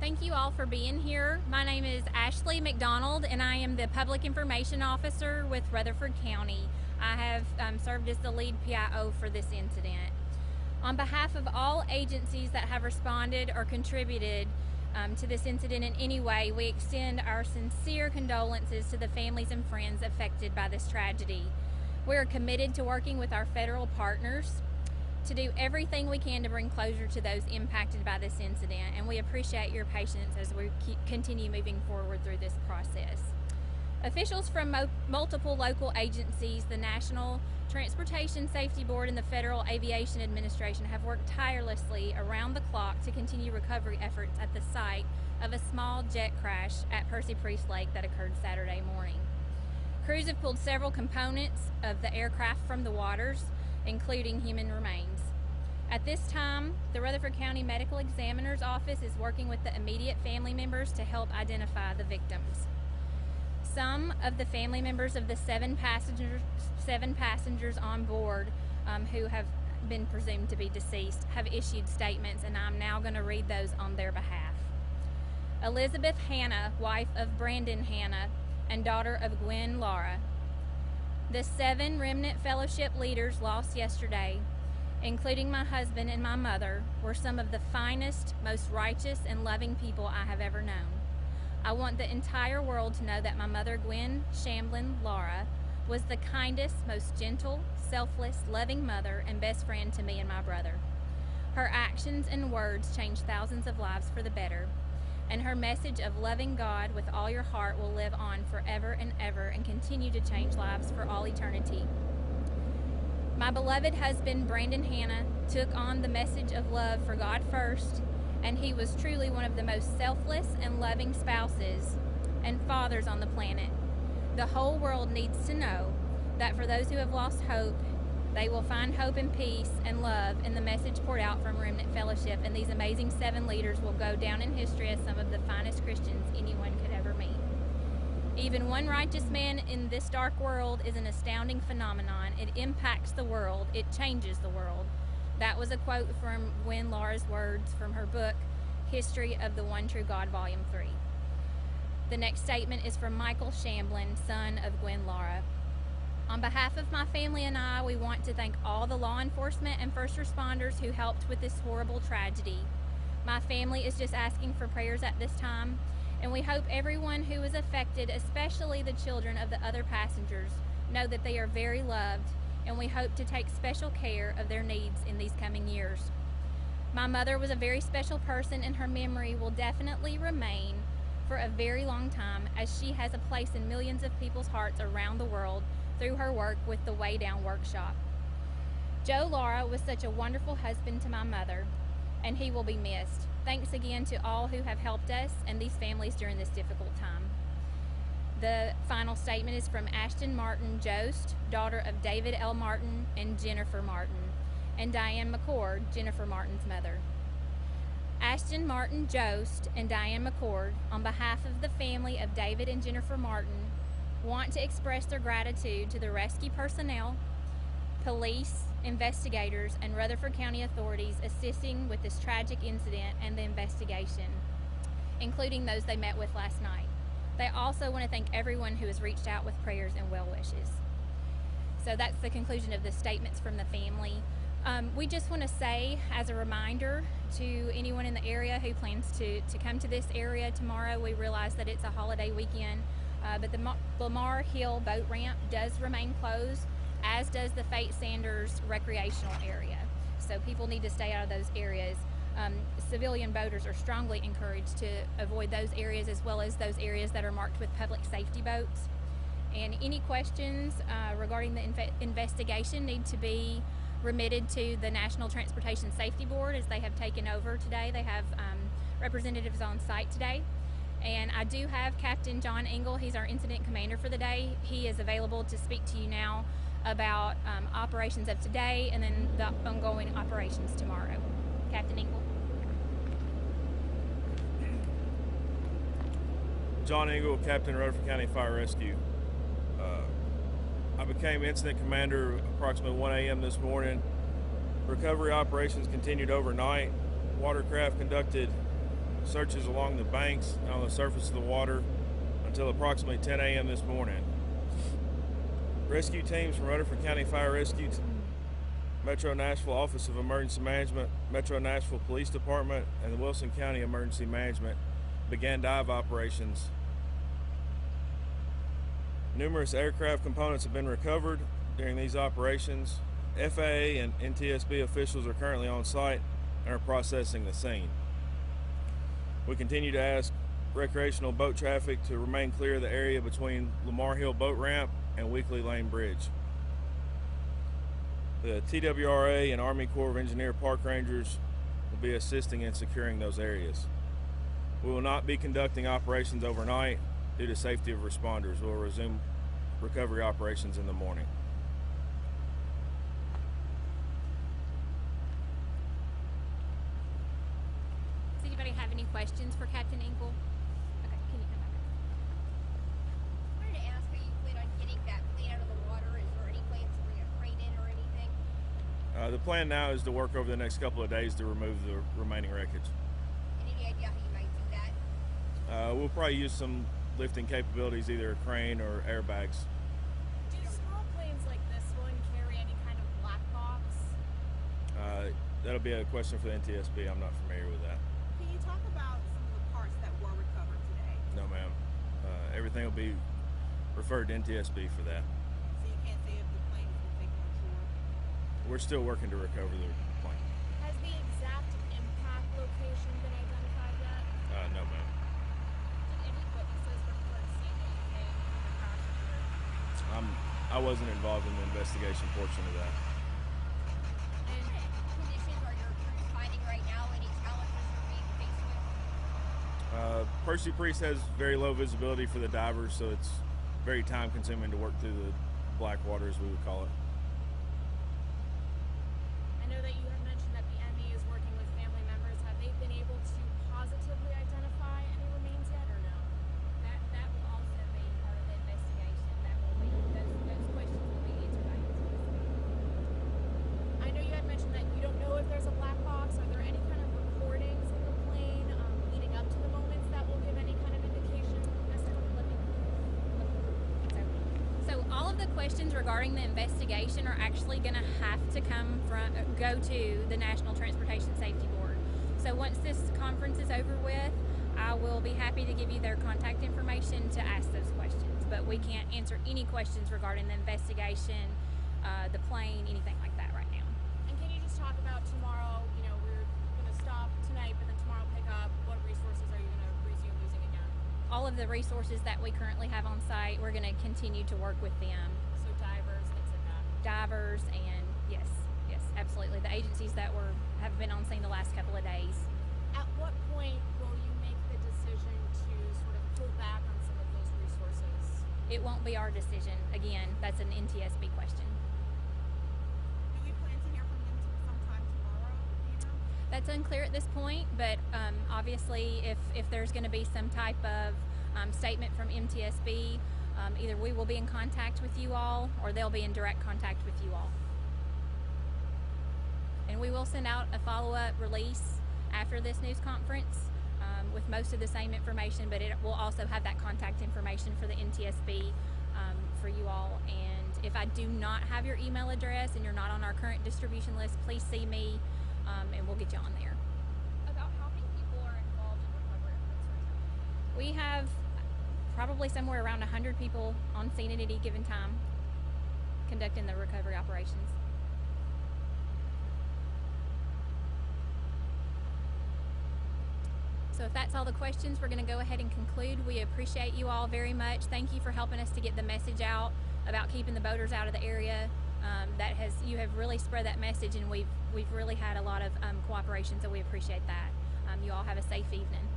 Thank you all for being here. My name is Ashley McDonald, and I am the Public Information Officer with Rutherford County. I have served as the lead PIO for this incident. On behalf of all agencies that have responded or contributed to this incident in any way, we extend our sincere condolences to the families and friends affected by this tragedy. We are committed to working with our federal partners to do everything we can to bring closure to those impacted by this incident, and we appreciate your patience as we continue moving forward through this process. Officials from multiple local agencies, the National Transportation Safety Board and the Federal Aviation Administration have worked tirelessly around the clock to continue recovery efforts at the site of a small jet crash at Percy Priest Lake that occurred Saturday morning. Crews have pulled several components of the aircraft from the waters, including human remains. At this time, the Rutherford County Medical Examiner's Office is working with the immediate family members to help identify the victims. Some of the family members of the seven passengers on board who have been presumed to be deceased have issued statements, and I'm now going to read those on their behalf. Elizabeth Hanna, wife of Brandon Hanna and daughter of Gwen Laura. The 7 Remnant Fellowship leaders lost yesterday, including my husband and my mother, were some of the finest, most righteous, and loving people I have ever known. I want the entire world to know that my mother, Gwen Shamblin Laura, was the kindest, most gentle, selfless, loving mother and best friend to me and my brother. Her actions and words changed thousands of lives for the better, and her message of loving God with all your heart will live on forever and ever and continue to change lives for all eternity. My beloved husband, Brandon Hanna, took on the message of love for God first, and he was truly one of the most selfless and loving spouses and fathers on the planet. The whole world needs to know that for those who have lost hope, they will find hope and peace and love in the message poured out from Remnant Fellowship, and these amazing 7 leaders will go down in history as some of the finest Christians anyone could ever meet. Even one righteous man in this dark world is an astounding phenomenon. It impacts the world. It changes the world. That was a quote from Gwen Laura's words from her book, History of the One True God, Volume 3. The next statement is from Michael Shamblin, son of Gwen Laura. On behalf of my family and I, we want to thank all the law enforcement and first responders who helped with this horrible tragedy. My family is just asking for prayers at this time, and we hope everyone who is affected, especially the children of the other passengers, know that they are very loved, and we hope to take special care of their needs in these coming years. My mother was a very special person, and her memory will definitely remain for a very long time, as she has a place in millions of people's hearts around the world through her work with the Way Down workshop. Joe Laura was such a wonderful husband to my mother, and he will be missed. Thanks again to all who have helped us and these families during this difficult time. The final statement is from Ashton Martin Jost, daughter of David L. Martin and Jennifer Martin, and Diane McCord, Jennifer Martin's mother. Ashton Martin Jost and Diane McCord, on behalf of the family of David and Jennifer Martin, want to express their gratitude to the rescue personnel, police, investigators, and Rutherford County authorities assisting with this tragic incident and the investigation, including those they met with last night. They also want to thank everyone who has reached out with prayers and well wishes. So that's the conclusion of the statements from the family. We just want to say, as a reminder to anyone in the area who plans to come to this area tomorrow, we realize that it's a holiday weekend, but the Lamar Hill boat ramp does remain closed, as does the Fate Sanders recreational area. So people need to stay out of those areas. Civilian boaters are strongly encouraged to avoid those areas, as well as those areas that are marked with public safety boats. And any questions regarding the investigation need to be remitted to the National Transportation Safety Board, as they have taken over today. They have representatives on site today. And I do have Captain John Engel. He's our incident commander for the day. He is available to speak to you now about operations of today and then the ongoing operations tomorrow. Captain Engel. John Engel, Captain, Rutherford County Fire Rescue. I became incident commander approximately 1 a.m. this morning. Recovery operations continued overnight. Watercraft conducted searches along the banks and on the surface of the water until approximately 10 a.m. this morning. Rescue teams from Rutherford County Fire Rescue, Metro Nashville Office of Emergency Management, Metro Nashville Police Department, and the Wilson County Emergency Management began dive operations. Numerous aircraft components have been recovered during these operations. FAA and NTSB officials are currently on site and are processing the scene. We continue to ask recreational boat traffic to remain clear of the area between Lamar Hill Boat Ramp and Weekly Lane Bridge. The TWRA and Army Corps of Engineer Park Rangers will be assisting in securing those areas. We will not be conducting operations overnight due to safety of responders. We'll resume recovery operations in the morning. Does anybody have any questions for Captain Inkle? Okay, can you come back? I wanted to ask how you plan on getting that plane out of the water. Is there any plans to bring a crane in or anything? The plan now is to work over the next couple of days to remove the remaining wreckage. And any idea how you might do that? We'll probably use some lifting capabilities, either a crane or airbags. Do small planes like this one carry any kind of black box? That'll be a question for the NTSB. I'm not familiar with that. Can you talk about some of the parts that were recovered today? No, ma'am. Everything will be referred to NTSB for that. So you can't say if the plane has been taken on shore? We're still working to recover the plane. Has the exact impact location been identified yet? No, ma'am. Did any witnesses report seeing anything in the crash? I wasn't involved in the investigation portion of that. And conditions are your crews finding right now? Any challenges you're being faced with? Percy Priest has very low visibility for the divers, so it's very time consuming to work through the black water, as we would call it. I know that you have mentioned that the ME is working with family members. Have they been able to positively identify any remains yet or no? That will also be part of the investigation. That will be those questions will be answered by NTSB. I know you had mentioned that you don't know if there's a black box. Are there any kind of recordings in the plane leading up to the moments that will give any kind of indication as to what living? So all of the questions regarding the investigation are actually going to have to go to the National Transportation Safety Board. So once this conference is over with, I will be happy to give you their contact information to ask those questions. But we can't answer any questions regarding the investigation, the plane, anything like that right now. And can you just talk about tomorrow? You know, we're going to stop tonight, but then tomorrow pick up. What resources are you going to resume using again? All of the resources that we currently have on site, we're going to continue to work with them. So divers, things like that. Divers and yes, absolutely. The agencies that have been on scene the last couple of days. At what point will you make the decision to sort of pull back on some of those resources? It won't be our decision. Again, that's an NTSB question. Do we plan to hear from them sometime tomorrow? Do you know? That's unclear at this point, but obviously if there's going to be some type of statement from MTSB, either we will be in contact with you all or they'll be in direct contact with you all. And we will send out a follow-up release after this news conference with most of the same information, but it will also have that contact information for the NTSB for you all. And if I do not have your email address and you're not on our current distribution list, please see me and we'll get you on there. About how many people are involved in recovery efforts right now? We have probably somewhere around 100 people on scene at any given time conducting the recovery operations. So if that's all the questions, we're going to go ahead and conclude. We appreciate you all very much. Thank you for helping us to get the message out about keeping the boaters out of the area. You have really spread that message, and we've really had a lot of cooperation, so we appreciate that. You all have a safe evening.